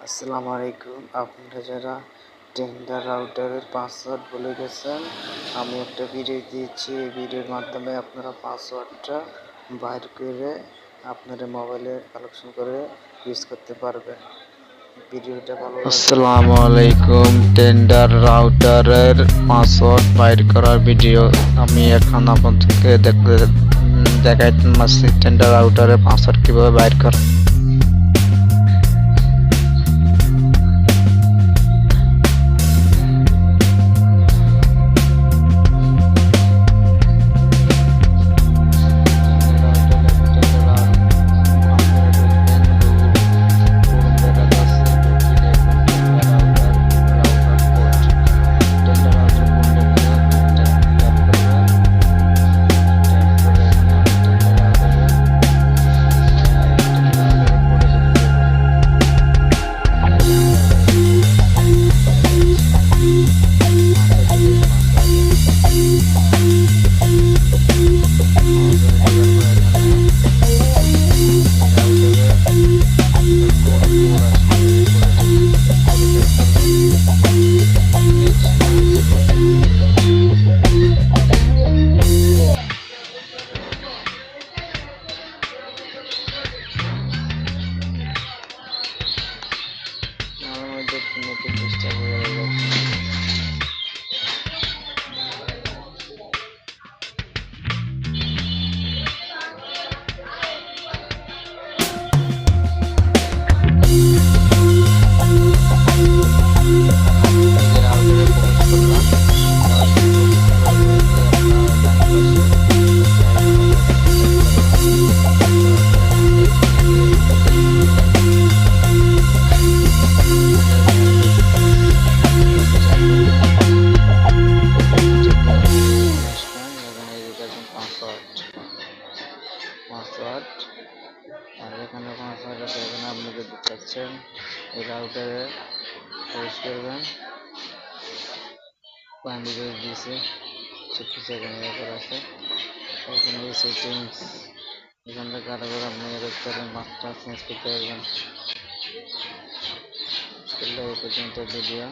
আসসালামু আলাইকুম। আপনারা যারা টেন্ডার রাউটারের পাসওয়ার্ড ভুলে গেছেন, আমি একটা ভিডিও দিয়েছি। এই ভিডিওর মাধ্যমে আপনারা পাসওয়ার্ডটা বাইর করে আপনাদের মোবাইলে কালেকশন করে ইউজ করতে পারবেন। ভিডিওটা ভালো লাগলে আসসালামু আলাইকুম। টেন্ডার রাউটারের পাসওয়ার্ড বাইর করার ভিডিও আমি এখন আপনাদেরকে দেখাইতে পারছি। টেন্ডার রাউটারের পাসওয়ার্ড কিভাবে বাইর করা। নতুন চেষ্টা করে পাসওয়ার্ড আর এখানে পাসওয়ার্ড এখানে আপনাদের দেখাচ্ছেন। এই রাউটারে ইউজ করবেন, পানি বেশ দিয়েছে, সব কিছু এখানে করা আছে। এখানে সেটিংস, এখান থেকে আরো করে আপনি দেখতে পারেন, মাত্রা চেঞ্জ করতে পারবেন। এই পর্যন্ত ভিডিও।